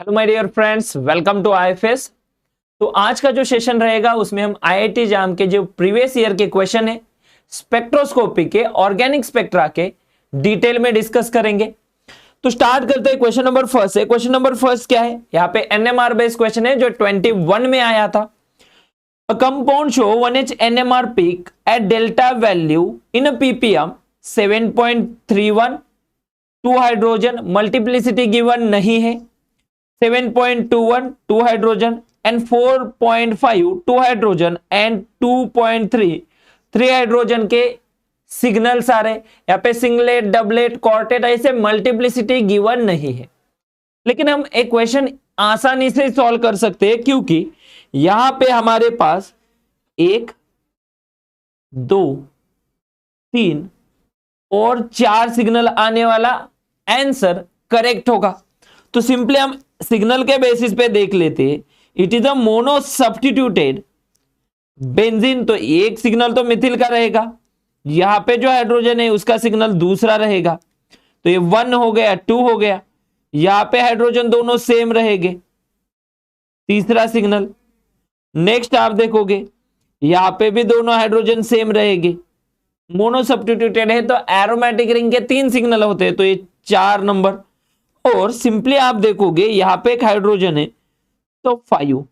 Hello my dear friends, welcome to IFS. तो आज का जो सेशन रहेगा उसमें हम आईआईटी जाम के जो प्रीवियस ईयर के क्वेश्चन है स्पेक्ट्रोस्कोपी के ऑर्गेनिक स्पेक्ट्रा के डिटेल में डिस्कस करेंगे। तो स्टार्ट करते हैं। क्वेश्चन नंबर फर्स्ट है। क्वेश्चन नंबर फर्स्ट क्या है? यहाँ पे एनएमआर बेस्ड क्वेश्चन है जो 21 में आया था। A compound show 1H NMR peak at delta value in a ppm 7.31, 2 hydrogen, multiplicity given नहीं है, 7.21 2 hydrogen and 4.5 2 hydrogen and 2.3 3 hydrogen के सिग्नल्स आ रहे। यहाँ पे सिंगलेट, डबलेट, क्वार्टेट ऐसे मल्टीप्लिसिटी गिवन नहीं है, लेकिन हम एक क्वेश्चन आसानी से सॉल्व कर सकते हैं क्योंकि यहां पे हमारे पास 1 2 3 और 4 सिग्नल आने वाला आंसर करेक्ट होगा। तो सिंपली हम सिग्नल के बेसिस पे देख लेते हैं। It is a mono substituted benzene, तो एक सिग्नल तो मिथिल का रहेगा, यहां पे जो हाइड्रोजन है उसका सिग्नल दूसरा रहेगा, तो ये 1 हो गया, 2 हो गया। यहां पे हाइड्रोजन दोनों सेम रहेंगे, तीसरा सिग्नल। नेक्स्ट आप देखोगे यहां पे भी दोनों हाइड्रोजन सेम रहेंगे, मोनो सब्स्टिट्यूटेड है तो एरोमेटिक रिंग के 3 सिग्नल होते हैं, तो ये 4 नंबर। और सिंपली आप देखोगे यहां पे एक हाइड्रोजन है तो 5,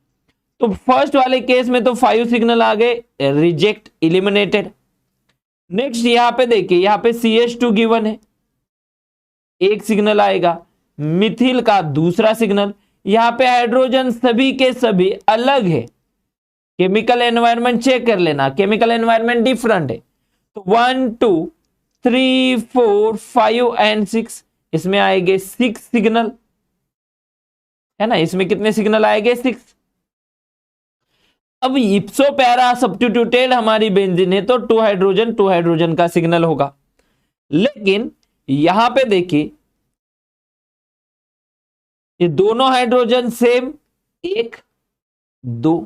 तो फर्स्ट वाले केस में तो 5 सिग्नल आ गए, रिजेक्ट, इलिमिनेटेड। नेक्स्ट यहां पे देखिए, यहां पे CH2 गिवन है, एक सिग्नल आएगा, मिथिल का दूसरा सिग्नल। यहां पे हाइड्रोजन सभी के सभी अलग है, केमिकल एनवायरनमेंट चेक कर लेना, केमिकल एनवायरनमेंट डिफरेंट है। तो 1 2 3 4 5 एंड 6, इसमें आएंगे 6 सिग्नल, है ना। इसमें कितने सिग्नल आएंगे? 6। अब इप्सो पैरा सब्स्टिट्यूटेड हमारी बेंजीन है तो 2 हाइड्रोजन का सिग्नल होगा। लेकिन यहां पे देखिए ये दोनों हाइड्रोजन सेम, 1 2,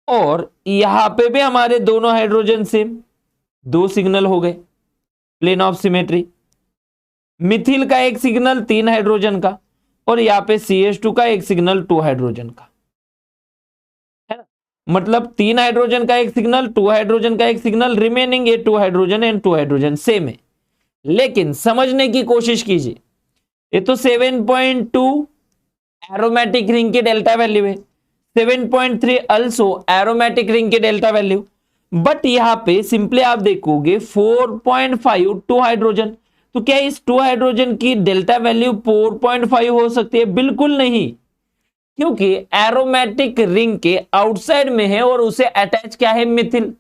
और यहां पे भी हमारे दोनों हाइड्रोजन सेम, 2 सिग्नल हो गए, प्लेन ऑफ सिमेट्री। मिथिल का एक सिग्नल 3 हाइड्रोजन का, और यहां पे CH2 का एक सिग्नल 2 हाइड्रोजन का, है ना। मतलब 3 हाइड्रोजन का एक सिग्नल, 2 हाइड्रोजन का एक सिग्नल, रिमेनिंग ये 2 हाइड्रोजन एंड 2 हाइड्रोजन सेम है। लेकिन समझने की कोशिश कीजिए, ये तो 7.2 एरोमेटिक रिंग की डेल्टा वैल्यू है, 7.3 अल्सो एरोमेटिक रिंग की डेल्टा वैल्यू। बट यहां पे सिंपली आप देखोगे 4.5 2 हाइड्रोजन, तो क्या इस 2 हाइड्रोजन की डेल्टा वैल्यू 4.5 हो सकती है? बिल्कुल नहीं, क्योंकि एरोमेटिक रिंग के आउटसाइड में है और उसे अटैच क्या है? मिथिल।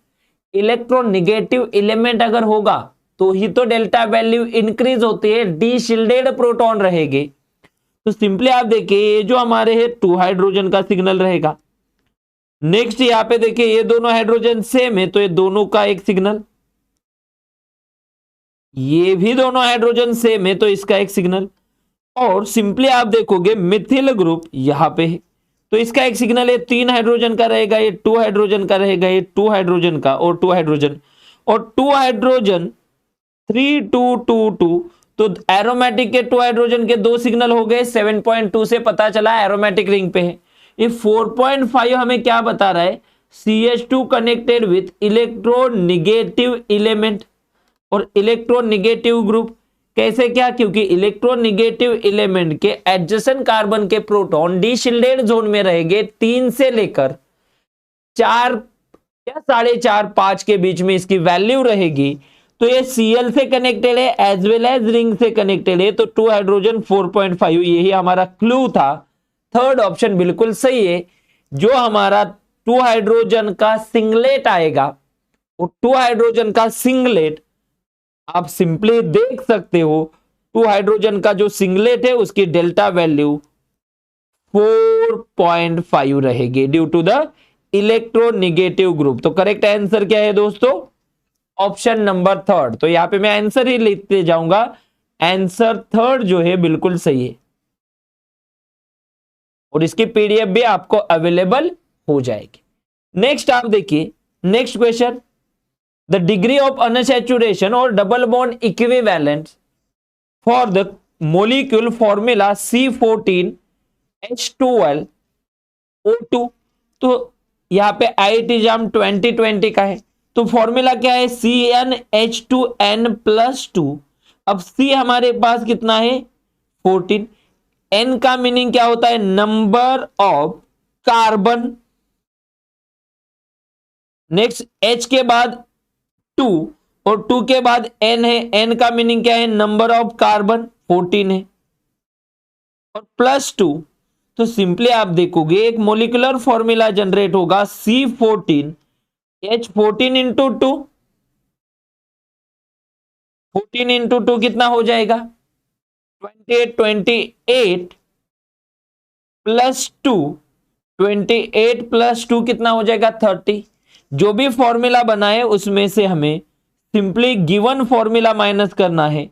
इलेक्ट्रोनेगेटिव एलिमेंट अगर होगा तो ही तो डेल्टा वैल्यू इंक्रीज होती है, डी शिल्डेड प्रोटॉन रहेंगे। तो सिंपली आप देखिए ये जो हमारे है 2 हाइड्रोजन का सिग्नल रहेगा। नेक्स्ट यहां पे देखिए ये दोनों हाइड्रोजन सेम है तो ये दोनों का एक सिग्नल, ये भी दोनों हाइड्रोजन सेम है तो इसका एक सिग्नल। और सिंपली आप देखोगे मिथिल ग्रुप यहां पे है तो इसका एक सिग्नल है, 3 हाइड्रोजन का रहेगा, ये 2 हाइड्रोजन का रहेगा, ये 2 हाइड्रोजन का और 2 हाइड्रोजन, और 2 हाइड्रोजन 3 2 2 2, तो एरोमेटिक के 2 हाइड्रोजन के 2 सिग्नल हो गए। 7.2 से पता चला एरोमेटिक रिंग पे है। ये 4.5 हमें क्या बता रहा है? CH2 connected with electronegative element, और इलेक्ट्रोनेगेटिव ग्रुप कैसे क्या? क्योंकि इलेक्ट्रोनेगेटिव एलिमेंट के एडजेसेंट कार्बन के प्रोटॉन डी शिल्डेड जोन में रहेंगे, 3 से लेकर 4 या 4.5 5 के बीच में इसकी वैल्यू रहेगी। तो ये Cl से कनेक्टेड है एज वेल एज रिंग से कनेक्टेड है, तो 2 हाइड्रोजन 4.5, यही हमारा क्लू था। थर्ड ऑप्शन बिल्कुल सही है। जो हमारा 2 हाइड्रोजन का सिंगलेट आएगा, वो 2 हाइड्रोजन का सिंगलेट आप सिंपली देख सकते हो, 2 हाइड्रोजन का जो सिंगलेट है उसकी डेल्टा वैल्यू 4.5 रहेगी due to the electronegative group. तो करेक्ट आंसर क्या है दोस्तों? Option number 3। तो यहां पे मैं आंसर ही लिखते जाऊंगा, आंसर 3 जो है बिल्कुल सही है, और इसकी PDF भी आपको अवेलेबल हो जाएगी। नेक्स्ट आप देखिए, next question, the degree of unsaturation और double bond equivalent for the molecule formula C14H12O2। तो यहाँ पे IIT एग्जाम 2020 का है, तो फॉर्मूला क्या है CnH2n+2। अब C हमारे पास कितना है 14, N का मीनिंग क्या होता है number of carbon, next H के बाद 2 और 2 के बाद N है, N का मीनिंग क्या है नंबर ऑफ कार्बन 14 है और +2। तो सिंपली आप देखोगे एक मोलिकुलर फॉर्मूला जनरेट होगा C14H14 इंटू 2, 14 इंटू 2 कितना हो जाएगा 28, 28 +2, 28 +2 कितना हो जाएगा 30। जो भी फॉर्मूला बनाए उसमें से हमें सिंपली गिवन फॉर्मूला माइनस करना है,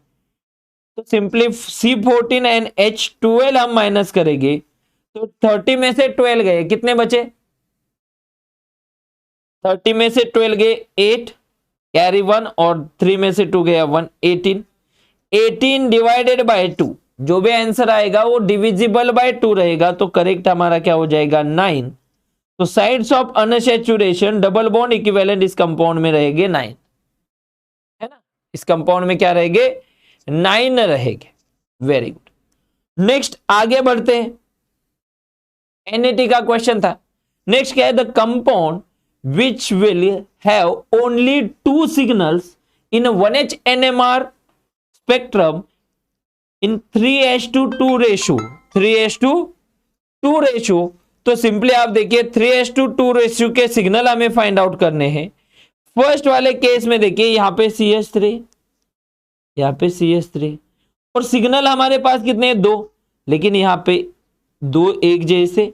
तो सिंपली C14 एंड H12 हम माइनस करेंगे तो 30 में से 12 गए, कितने बचे 30 में से 12 गए 8, कैरी 1 और 3 में से 2 गया 1, 18। 18 डिवाइडेड बाय 2, जो भी आंसर आएगा वो डिविजिबल बाय 2 रहेगा, तो करेक्ट हमारा क्या हो जाएगा 9। तो sides of unsaturation double bond equivalent इस कंपाउंड में रहेंगे 9, है ना। इस कंपाउंड में क्या रहेंगे 9 रहेंगे। वेरी गुड, नेक्स्ट आगे बढ़ते हैं। NAT का क्वेश्चन था। नेक्स्ट क्या है the compound which will have only 2 signals in 1H NMR spectrum in 3:2 ratio, 3:2 ratio. तो सिंपली आप देखिए 3:2 रेशियो के सिग्नल हमें फाइंड आउट करने हैं। फर्स्ट वाले केस में देखिए यहां पे CH3, यहां पे CH3 और सिग्नल हमारे पास कितने हैं 2, लेकिन यहां पे 2 एक जैसे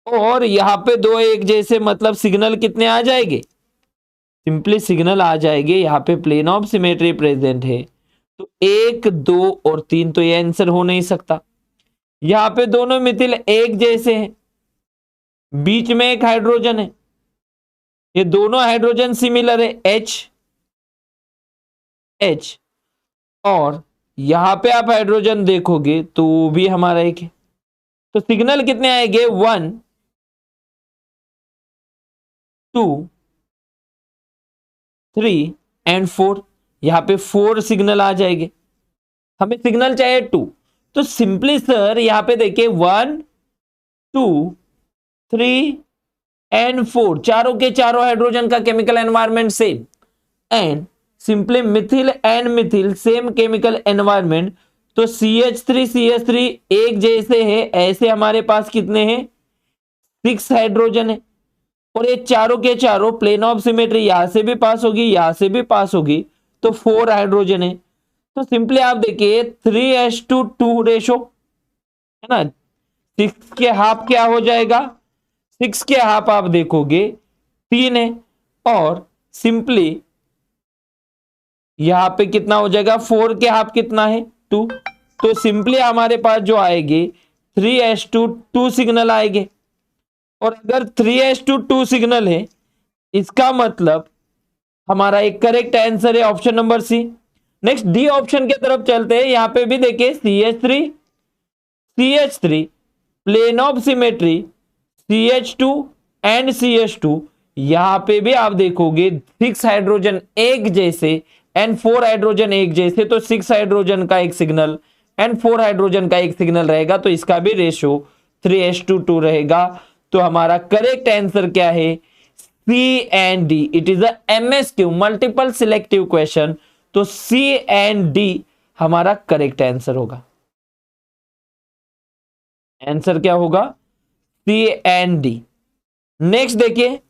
और यहां पे 2 एक जैसे, मतलब सिग्नल कितने आ जाएंगे सिंपली सिग्नल आ जाएंगे। यहां पे प्लेन ऑफ सिमेट्री प्रेजेंट है तो 1, 2 और 3, तो ये आंसर हो नहीं सकता। यहां पे दोनों मिथिल एक जैसे हैं, बीच में एक हाइड्रोजन है, ये दोनों हाइड्रोजन सिमिलर है H, और यहां पे आप हाइड्रोजन देखोगे तो भी हमारा एक है, तो सिग्नल कितने आएंगे 1, 2, 3 एंड 4। यहां पे 4 सिग्नल आ जाएंगे, हमें सिग्नल चाहिए 2, तो सिंपली सर यहां पे देखिए 1, 2, 3 एंड 4, चारों के चारों हाइड्रोजन का chemical environment same, and simply Mithil and Mithil same chemical environment, तो CH3 एक जैसे है, ऐसे हमारे पास कितने हैं 6 हाइड्रोजन है, और ये चारों के चारों प्लेन ऑफ सिमेट्री यहां से भी पास होगी यहां से भी पास होगी, तो 4 हाइड्रोजन है। तो सिंपली आप देखिए 3:2 रेशो है ना, 6 के हाफ क्या हो जाएगा 6 के हाफ आप देखोगे 3 है, और सिंपली यहां पे कितना हो जाएगा 4 के हाफ कितना है 2, तो सिंपली हमारे पास जो आएगी 3:2 सिग्नल आएंगे, और अगर 3:2 सिग्नल है इसका मतलब हमारा एक करेक्ट आंसर है option number C. Next D option के तरफ चलते हैं। यहां पे भी देखिए CH3 plane of symmetry CH2 and CH2, यहां पे भी आप देखोगे 6 हाइड्रोजन एक जैसे एंड 4 हाइड्रोजन एक जैसे, तो 6 हाइड्रोजन का एक सिग्नल एंड 4 हाइड्रोजन का एक सिग्नल रहेगा, तो इसका भी रेशियो 3:2 रहेगा। तो हमारा करेक्ट आंसर क्या है C and D। It is a MSQ multiple selective question, तो C एंड D हमारा करेक्ट आंसर होगा। आंसर क्या होगा C एंड D। नेक्स्ट देखिए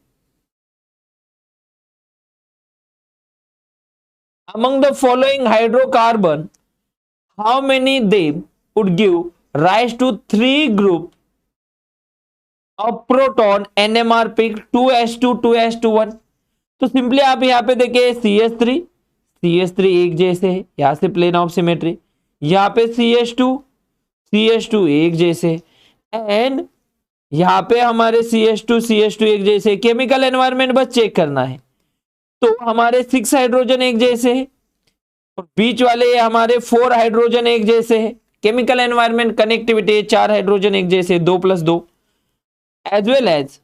among the following hydrocarbon how many they would give rise to 3 group of proton NMR pick 2s2 2s21। तो simply आप यहां पे देखिए CH3 एक जैसे है, यहां से प्लेन ऑफ सिमेट्री, यहां पे CH2 एक जैसे, एंड यहां पे हमारे CH2 एक जैसे। केमिकल एनवायरनमेंट बस चेक करना है, तो हमारे 6 हाइड्रोजन एक जैसे है, और बीच वाले ये हमारे 4 हाइड्रोजन एक जैसे है। केमिकल एनवायरनमेंट कनेक्टिविटी 4 हाइड्रोजन एक जैसे 2+2 एज वेल एज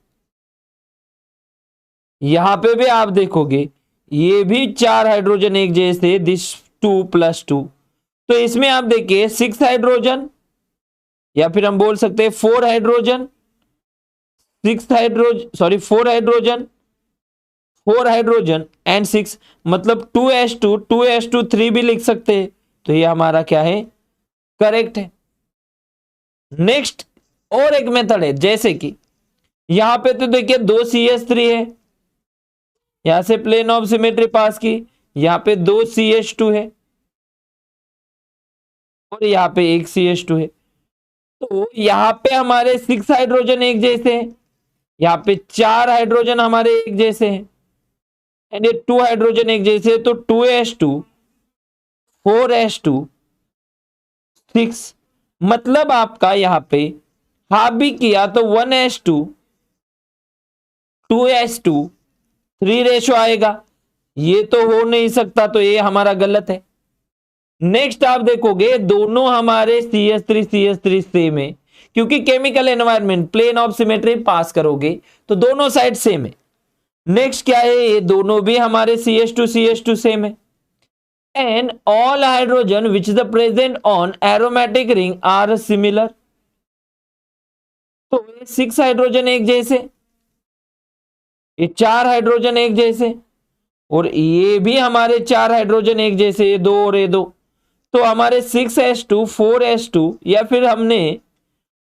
यहां पे भी आप देखोगे ये भी 4 हाइड्रोजन एक जैसे दिस 2+2। तो इसमें आप देखिए 6 हाइड्रोजन या फिर हम बोल सकते हैं 4 हाइड्रोजन 4 हाइड्रोजन 4 हाइड्रोजन एंड 6 मतलब 2s2 2s2 3 भी लिख सकते हैं। तो ये हमारा क्या है, करेक्ट है। नेक्स्ट और एक मेथड है, जैसे कि यहां पे तो देखिए 2 CH3 है, यहां से प्लेन ऑफ सिमेट्री पास की, यहां पे 2 CH2 है और यहां पे 1 CH2 है। तो यहां पे हमारे 6 हाइड्रोजन एक जैसे हैं, यहां पे 4 हाइड्रोजन हमारे एक जैसे हैं एंड ये 2 हाइड्रोजन एक जैसे, तो 2s2 4s2 6 मतलब आपका यहां पे हाफ भी किया तो 1s2 2s2 3 रेशो आएगा। ये तो हो नहीं सकता, तो ये हमारा गलत है। नेक्स्ट आप देखोगे दोनों हमारे CH3 सेम है, क्योंकि chemical environment plane of symmetry pass करोगे तो दोनों साइड सेम है। नेक्स्ट क्या है, ये दोनों भी हमारे CH2 सेम है and all hydrogen which is the present on aromatic ring are similar. तो 6 हाइड्रोजन एक जैसे, ये 4 हाइड्रोजन एक जैसे और ये भी हमारे 4 हाइड्रोजन एक जैसे, ये 2 और ये 2। तो हमारे 6s2 4s2 या फिर हमने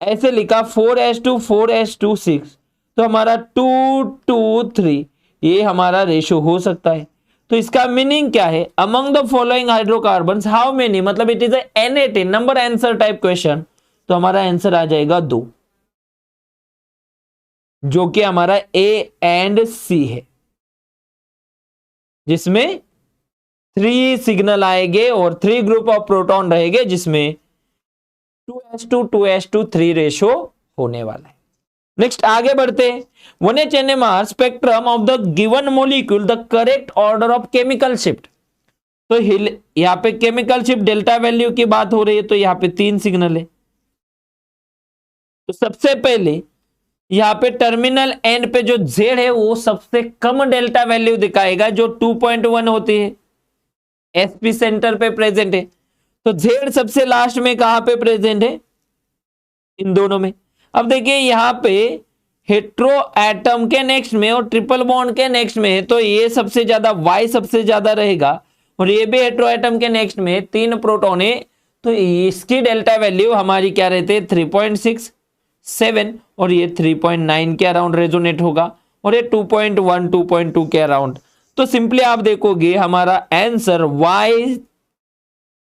ऐसे लिखा 4s2 4s2 6, तो हमारा 2 2 3 ये हमारा रेशो हो सकता है। तो इसका मीनिंग क्या है, among the following hydrocarbons how many, मतलब it is NAT number answer type question. तो हमारा आंसर आ जाएगा 2, जो कि हमारा A एंड C है, जिसमें 3 सिग्नल आएंगे और 3 ग्रुप ऑफ प्रोटॉन रहेंगे, जिसमें 2s2 2s2 3 रेशो होने वाला है। नेक्स्ट आगे बढ़ते हैं। 1H NMR spectrum of the given molecule the correct order of chemical shift. तो यहां पे केमिकल शिफ्ट डेल्टा वैल्यू की बात हो रही है, तो यहां पे 3 सिग्नल है। तो सबसे पहले यहां पे टर्मिनल एंड पे जो Z है वो सबसे कम डेल्टा वैल्यू दिखाएगा, जो 2.1 होती है, SP सेंटर पे प्रेजेंट है। तो Z सबसे लास्ट में कहां पे प्रेजेंट है, इन दोनों में। अब देखिए यहां पे हेट्रो एटम के नेक्स्ट में और ट्रिपल बॉन्ड के नेक्स्ट में है, तो ये सबसे ज्यादा Y सबसे ज्यादा रहेगा और ये भी हेट्रो एटम के नेक्स्ट में 3 प्रोटॉन है, तो इसकी डेल्टा वैल्यू हमारी क्या रहते हैं 3.6 7 और ये 3.9 के अराउंड रेजोनेट होगा और ये 2.1 2.2 के अराउंड। तो सिंपली आप देखोगे हमारा answer Y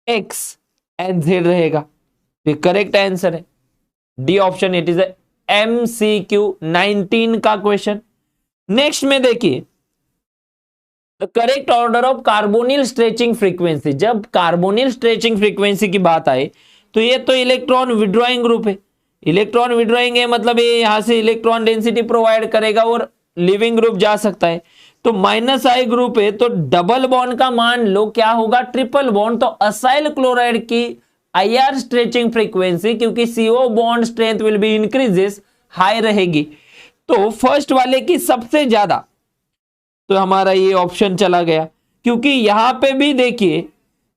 X and Z रहेगा। ये करेक्ट आंसर है, D option. It is MCQ 19 का क्वेश्चन। नेक्स्ट में देखिए the correct order of carbonyl stretching frequency. जब कार्बोनिल स्ट्रेचिंग फ्रीक्वेंसी की बात आए तो ये तो इलेक्ट्रॉन विड्रॉइंग ग्रुप है, इलेक्ट्रॉन विड्रॉइंग है मतलब ये यहां से इलेक्ट्रॉन डेंसिटी प्रोवाइड करेगा और लिविंग ग्रुप जा सकता है। तो -I ग्रुप है, तो डबल बॉन्ड का मान लो क्या होगा ट्रिपल बॉन्ड, तो असाइल क्लोराइड की IR स्ट्रेचिंग फ्रीक्वेंसी, क्योंकि CO bond strength will be increases, high रहेगी। तो फर्स्ट वाले की सबसे ज्यादा, तो हमारा ये ऑप्शन चला गया, क्योंकि यहां पे भी देखिए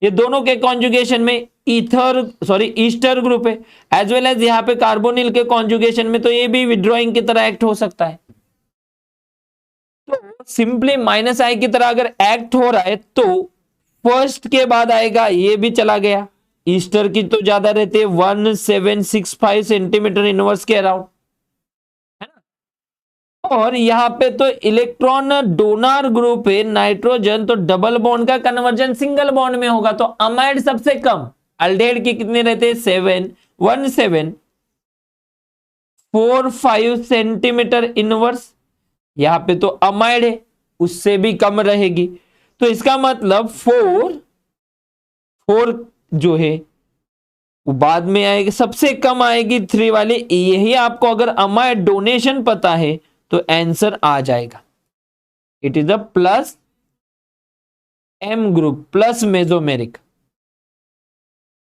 ये दोनों के कॉन्जुगेशन में ईस्टर ग्रुप है, एज वेल एज यहां पे कार्बोनिल के कॉन्जुगेशन में, तो ये भी विड्रॉइंग की तरह एक्ट हो सकता है। तो सिंपली -I की तरह अगर एक्ट हो रहा है तो फर्स्ट के बाद आएगा, ये भी चला गया। ईस्टर की तो ज्यादा रहते हैं 1765 सेंटीमीटर इनवर्स के अराउंड, है ना। और यहां पे तो इलेक्ट्रॉन डोनर ग्रुप है नाइट्रोजन, तो डबल बॉन्ड का कन्वर्जन सिंगल बॉन्ड में होगा, तो अमाइड सबसे कम। अल्डेहाइड की कितने रहते हैं 1745 सेंटीमीटर इनवर्स, यहां पे तो अमाइड है उससे भी कम रहेगी। तो इसका मतलब 4 जो है वो बाद में आएगी, सबसे कम आएगी 3 वाली। यही आपको अगर अमाइड डोनेशन पता है तो आंसर आ जाएगा। It is the plus M group plus mesomeric,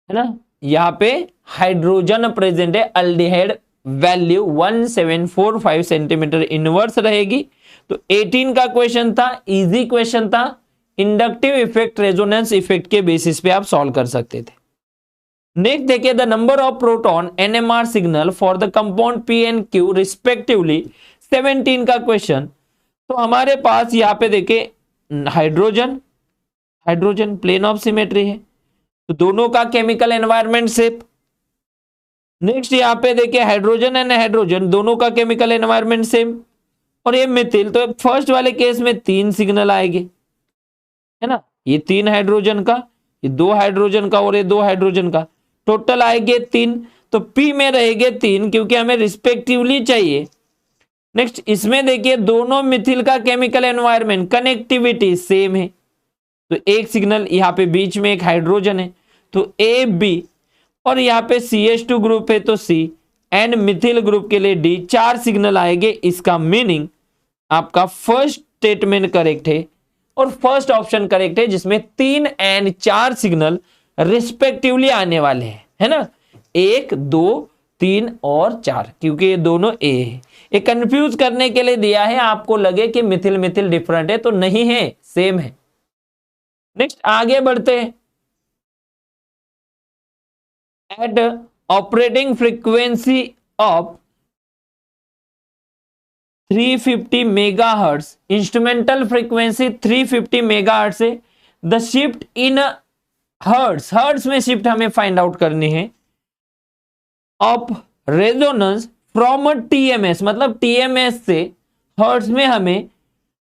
है ना, यहाँ पे हाइड्रोजन प्रेजेंट है, अल्डिहाइड वैल्यू 1745 सेंटीमीटर इनवर्स रहेगी। तो 18 का क्वेश्चन था, इजी क्वेश्चन था, इंडक्टिव इफेक्ट रेजोनेंस इफेक्ट के बेसिस पे आप सॉल्व कर सकते थे। नेक्स्ट देखिए, the number of proton NMR signal for the compound P and Q respectively 17 का क्वेश्चन। तो हमारे पास यहाँ पे देखिए hydrogen, hydrogen plane of symmetry है, तो दोनों का केमिकल एनवायरनमेंट सेम। नेक्स्ट यहाँ पे देखिए हाइड्रोजन एंड हाइड्रोजन दोनों का केमिकल एनवायरनमेंट सेम, और ये मिथिल, तो फर्स्ट वाले केस में 3 सिग्नल आएंगे, है ना, ये 3 हाइड्रोजन का, ये 2 हाइड्रोजन का और ये 2 हाइड्रोजन का, टोटल आएंगे 3। तो पी में रहेंगे 3 क्योंकि हमें रिस्पेक्टिवली चाहिए। नेक्स्ट इसमें देखिए दोनों मिथिल का केमिकल एनवायरनमेंट कनेक्टिविटी सेम है, तो एक सिग्नल यहाँ पे बीच में एक हाइड्रोजन है, तो ए बी, और यहाँ पे CH2 ग्रुप है तो C, एंड मिथिल ग्रुप के लिए D, 4 सिग्नल आएंगे। इसका मीनिंग आपका फर्स्ट स्टेटमेंट करेक्ट है और फर्स्ट ऑप्शन करेक्ट है, जिसमें 3 एंड 4 सिग्नल रिस्पेक्टिवली आने वाले हैं, है ना, 1 2 3 और 4, क्योंकि ये दोनों ए है। ये कंफ्यूज करने के लिए दिया है, आपको लगे कि मिथिल मिथिल डिफरेंट है, तो नहीं है, सेम है। नेक्स्ट आगे बढ़ते हैं। At operating frequency of 350 megahertz, instrumental frequency 350 megahertz है, the shift in hertz, hertz में शिफ्ट हमें फाइंड आउट करनी है, ऑफ रेजोनेंस फ्रॉम टीएमएस, मतलब टीएमएस से हर्ट्ज में हमें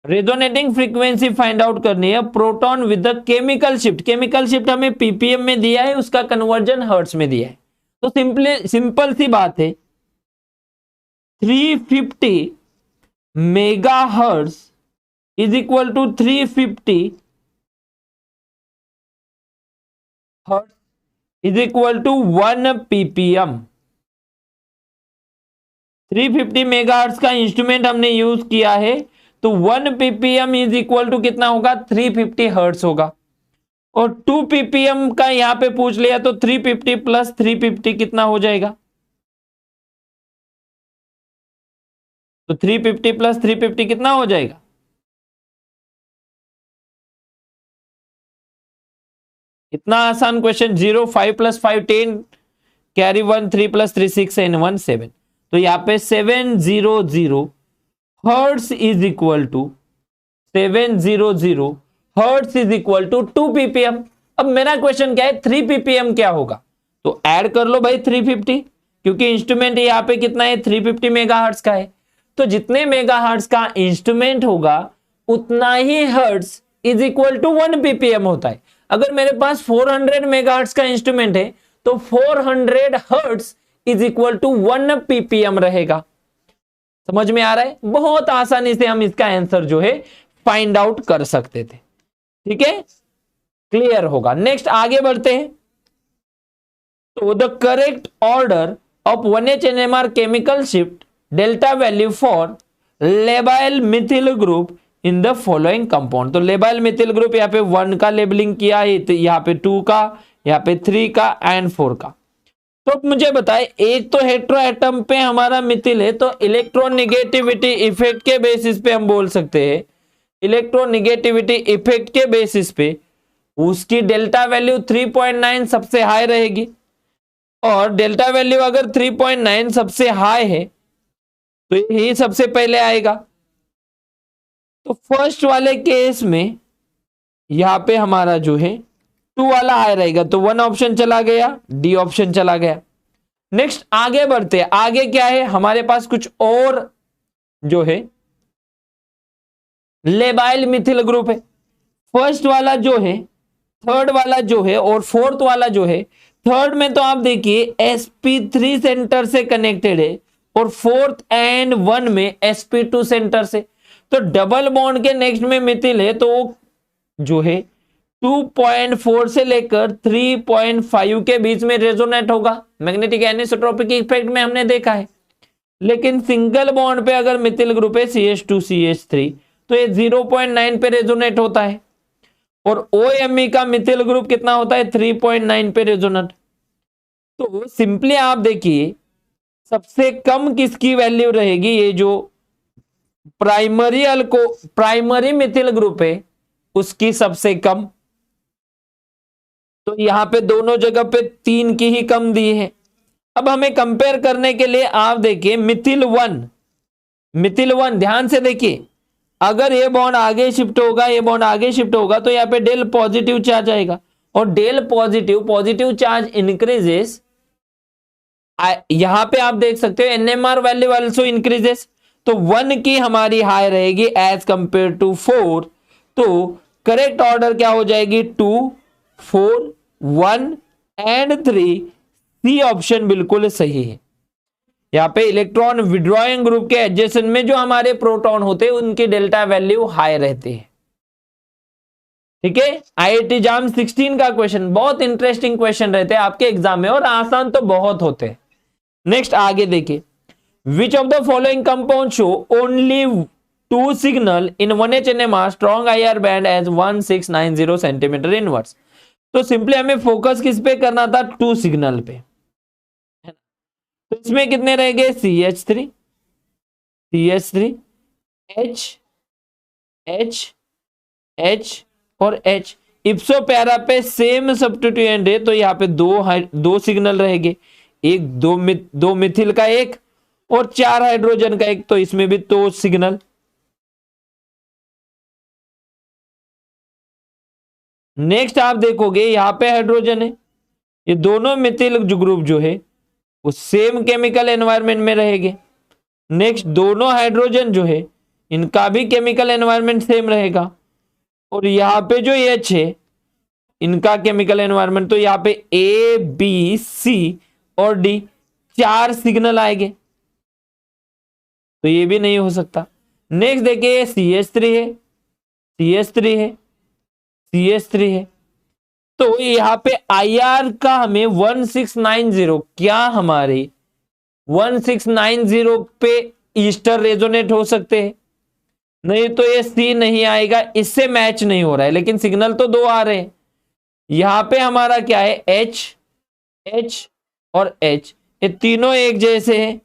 रेजोनेटिंग फ्रीक्वेंसी फाइंड आउट करनी है, proton with the chemical shift, chemical shift हमें पीपीएम में दिया है, उसका कन्वर्जन हर्ट्ज में दिया है। तो सिंपल सी बात है, 350 megahertz is equal to 350 hertz is equal to 1 PPM. 350 megahertz का इंस्ट्रूमेंट हमने यूज किया है, तो 1 ppm इज इक्वल टू कितना होगा, 350 हर्ट्ज होगा, और 2 ppm का यहां पे पूछ लिया, तो 350 प्लस 350 कितना हो जाएगा, तो 350 प्लस 350 कितना हो जाएगा, इतना आसान question, 0 5 plus 5 10, carry 1 3 plus 3 6 and 1 7, तो यहाँ पे 700 hertz is equal to 700 hertz is equal to 2 ppm। अब मेरा क्वेश्चन क्या है, 3 ppm क्या होगा, तो ऐड कर लो भाई 350, क्योंकि इंस्ट्रूमेंट यहाँ पे कितना है, 350 मेगाहर्ट्ज का है, तो जितने मेगाहर्ट्ज का इंस्ट्रूमेंट होगा उतना ही hertz is equal to 1 ppm होता है। अगर मेरे पास 400 मेगाहर्ट्ज का इंस्ट्रूमेंट है, तो 400 hertz is equal to 1 ppm रहेगा। समझ में आ रहा है, बहुत आसानी से हम इसका आंसर जो है फाइंड आउट कर सकते थे, ठीक है, क्लियर होगा। नेक्स्ट आगे बढ़ते हैं। तो the correct order of 1H NMR chemical shift delta value for labile methyl group in the following compound, तो लेबाइल मिथिल ग्रुप यहाँ पे 1 का लेबलिंग किया है, तो यहाँ पे 2 का, यहाँ पे 3 का एंड 4 का। तो मुझे बताए, एक तो हेटेरो एटम पे हमारा मिथिल है, तो इलेक्ट्रोनिगेटिविटी इफेक्ट के बेसिस पे हम बोल सकते हैं, इलेक्ट्रोनिगेटिविटी इफेक्ट के बेसिस पे उसकी डेल्टा वैल्यू 3.9 सबसे हाई रहेगी, और डेल्टा वैल्यू अगर 3.9 सबसे हाई है तो यही सबसे पहले आएगा। तो फर्स्ट वाले केस में यहां पे हमारा जो है 2 वाला हाई रहेगा, तो 1 ऑप्शन चला गया, डी ऑप्शन चला गया। नेक्स्ट आगे बढ़ते हैं, आगे क्या है हमारे पास, कुछ और जो है लेबाइल मिथिल ग्रुप है। फर्स्ट वाला जो है, थर्ड वाला जो है और फोर्थ वाला जो है, थर्ड में तो आप देखिए sp3 सेंटर से कनेक्टेड है, और फोर्थ एंड 1 में sp2 सेंटर से, तो डबल बॉन्ड के नेक्स्ट में मिथिल है, तो जो है 2.4 से लेकर 3.5 के बीच में रेजोनेट होगा, मैग्नेटिक एनिसोट्रोपिक इफेक्ट में हमने देखा है। लेकिन सिंगल बॉन्ड पे अगर मिथिल ग्रुप है CH2CH3, तो ये 0.9 पे रेजोनेट होता है, और OMe का मिथिल ग्रुप कितना होता है 3.9 पे रेजोनेंट। तो सिंपली आप देखिए सबसे कम किसकी वैल्यू रहेगी, ये जो प्राइमरी मिथिल ग्रुप है उसकी सबसे कम। तो यहां पे दोनों जगह पे 3 की ही कम दी है। अब हमें कंपेयर करने के लिए आप देखिए मिथिल वन ध्यान से देखिए, अगर ये बॉन्ड आगे शिफ्ट होगा, ये बॉन्ड आगे शिफ्ट होगा तो यहाँ पे डेल पॉजिटिव चार्ज आएगा, और डेल पॉजिटिव चार्ज इंक्रीजेस। यहां पे आप देख सकते हो NMR वैल्यू ऑल्सो इंक्रीजेस। तो 1 की हमारी हाई रहेगी एज कंपेयर टू 4। तो करेक्ट ऑर्डर क्या हो जाएगी 2, 4, 1 एंड 3। सी ऑप्शन बिल्कुल सही है। यहाँ पे इलेक्ट्रॉन विड्रॉइंग ग्रुप के एडजेसेंट में जो हमारे प्रोटॉन होते हैं उनकी डेल्टा वैल्यू हाई रहती है। ठीक है, IIT JAM 16 का क्वेश्चन बहुत इंटरेस्टिंग क्वेश्चन रहते हैं आपके एग्जाम में, और आसान तो बहुत होते हैं। नेक्स्ट आगे देखिए, which of the following compound show only 2 signal in 1H NMR strong IR band as 1690 centimetre inverse. तो सिंपली हमें फोकस किस पे करना था 2 सिग्नल पे। तो इसमें कितने रहेंगे CH3 H H और H। इप्सो पैरा पे सेम सब्स्टिट्यूएंट है तो यहाँ पे दो सिग्नल रहेंगे, एक दो मिथिल का एक और 4 हाइड्रोजन का एक, तो इसमें भी 2 सिग्नल। नेक्स्ट आप देखोगे यहाँ पे हाइड्रोजन है, ये दोनों मिथिल ग्रुप जो है वो सेम केमिकल एनवायरनमेंट में रहेंगे। नेक्स्ट दोनों हाइड्रोजन जो है इनका भी केमिकल एनवायरनमेंट सेम रहेगा, और यहाँ पे जो H है इनका केमिकल एनवायरनमेंट, तो यहाँ पे A B C और D 4 सिग्नल आएंगे, तो ये भी नहीं हो सकता। नेक्स्ट देखिए CH3 है, तो यहाँ पे IR का हमें 1690, क्या हमारे 1690 पे ईस्टर रेजोनेट हो सकते हैं? नहीं, तो ये C नहीं आएगा, इससे मैच नहीं हो रहा है, लेकिन सिग्नल तो 2 आ रहे हैं। यहां पे हमारा क्या है H और H, ये तीनों एक जैसे हैं,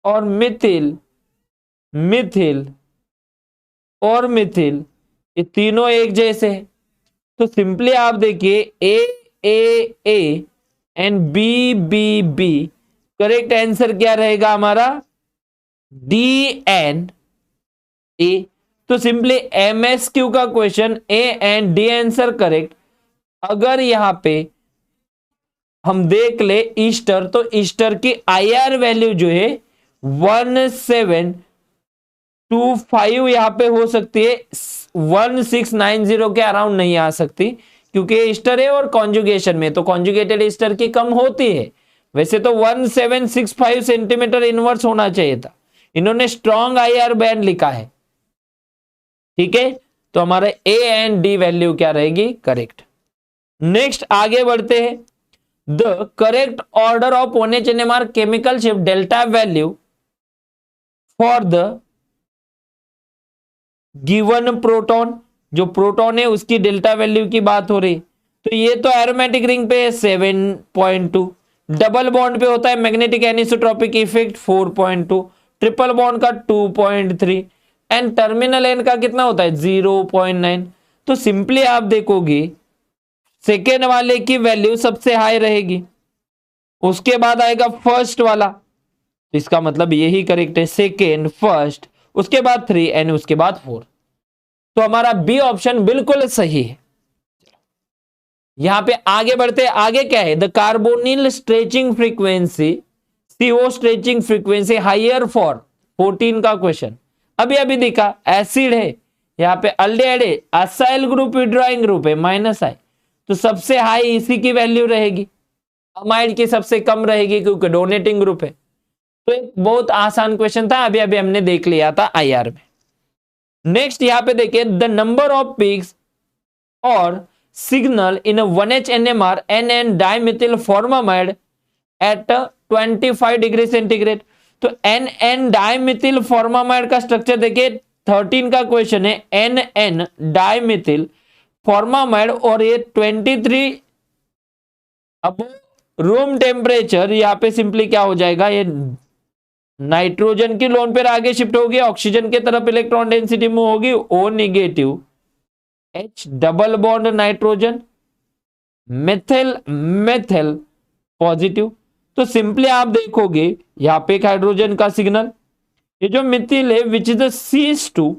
और मिथिल और मिथिल ये तीनों एक जैसे हैं। तो सिंपली आप देखिए A and B correct answer क्या रहेगा हमारा D एंड A। तो सिंपली MSQ का question A and D answer correct. अगर यहां पे हम देख ले ईस्टर, तो ईस्टर की IR वैल्यू जो है 1725 यहां पे हो सकती है, 1690 के अराउंड नहीं आ सकती, क्योंकि ईस्टर है और कॉन्जुगेशन में, तो कॉन्जुगेटेड ईस्टर की कम होती है। वैसे तो 1765 सेंटीमीटर इनवर्स होना चाहिए था, इन्होंने स्ट्रॉन्ग IR बैंड लिखा है। ठीक है, तो हमारे A एंड D वैल्यू क्या रहेगी करेक्ट। नेक्स्ट आगे बढ़ते हैं, the correct order of 1H NMR chemical shift delta value for the given proton, जो प्रोटॉन है उसकी डेल्टा वैल्यू की बात हो रही। तो ये तो एरोमेटिक रिंग पे 7.2, डबल बॉन्ड पे होता है magnetic anisotropic effect 4.2, triple bond का 2.3 एंड टर्मिनल एन का कितना होता है 0.9। तो सिंपली आप देखोगे सेकेंड वाले की वैल्यू सबसे हाई रहेगी, उसके बाद आएगा फर्स्ट वाला, तो इसका मतलब यही करेक्ट है, सेकेंड फर्स्ट उसके बाद 3 एंड उसके बाद 4। तो हमारा बी ऑप्शन बिल्कुल सही है। यहां पे आगे बढ़ते, आगे क्या है, the carbonyl stretching frequency CO stretching frequency higher for 14 का क्वेश्चन। अभी देखा एसिड है, यहाँ पे अल्डेहाइड है, असाइल ग्रुप विड्रॉइंग ग्रुप है -I, तो सबसे हाई इसी की वैल्यू रहेगी, अमाइड की सबसे कम रहेगी क्योंकि डोनेटिंग ग्रुप है। तो एक बहुत आसान क्वेश्चन था, अभी हमने देख लिया था IR में। नेक्स्ट यहां पे देखिए, द नंबर ऑफ पीक्स और signal in 1H NMR NN dimethyl formamide at 25 degree centigrade. तो NN डाइमिथिल फॉर्मामाइड का स्ट्रक्चर देखिए, 13 का क्वेश्चन है, NN डाइमिथिल फॉर्मामाइड और ये 23 अब रूम टेम्परेचर, यहाँ पे सिंपली क्या हो जाएगा, ये नाइट्रोजन की लोन पेयर आगे शिफ्ट होगी, ऑक्सीजन के तरफ इलेक्ट्रॉन डेंसिटी मूव होगी, O negative, H double bond nitrogen, methyl methyl positive. तो सिंपली आप देखोगे यहां पे एक हाइड्रोजन का सिग्नल, ये जो मिथिल है विच is the CH2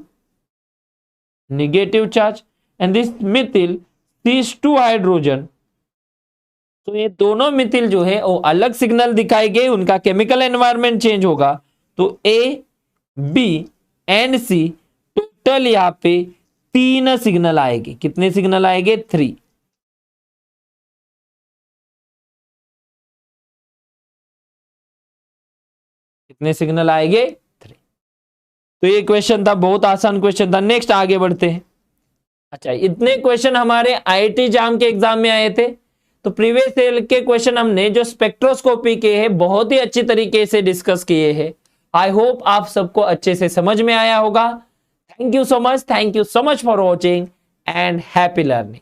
negative charge and this Mithil CH2 hydrogen. तो ये दोनों मिथिल जो है वो अलग सिग्नल दिखाई गए, उनका केमिकल एनवायरनमेंट चेंज होगा। तो A, B and C total यहां पे 3 सिग्नल आएंगे। कितने सिग्नल आएंगे? 3। कितने सिग्नल आएंगे? 3। तो ये क्वेश्चन था, बहुत आसान क्वेश्चन था। नेक्स्ट आगे बढ़ते हैं। अच्छा, इतने क्वेश्चन हमारे IIT जाम के एग्जाम में आए थे। तो प्रीवियस ईयर के क्वेश्चन हमने जो स्पेक्ट्रोस्कोपी के हैं बहुत ही अच्छी तरीके से डिस्कस किए हैं। आई होप आप सबको अच्छे से समझ में आया होगा। Thank you so much for watching and happy learning.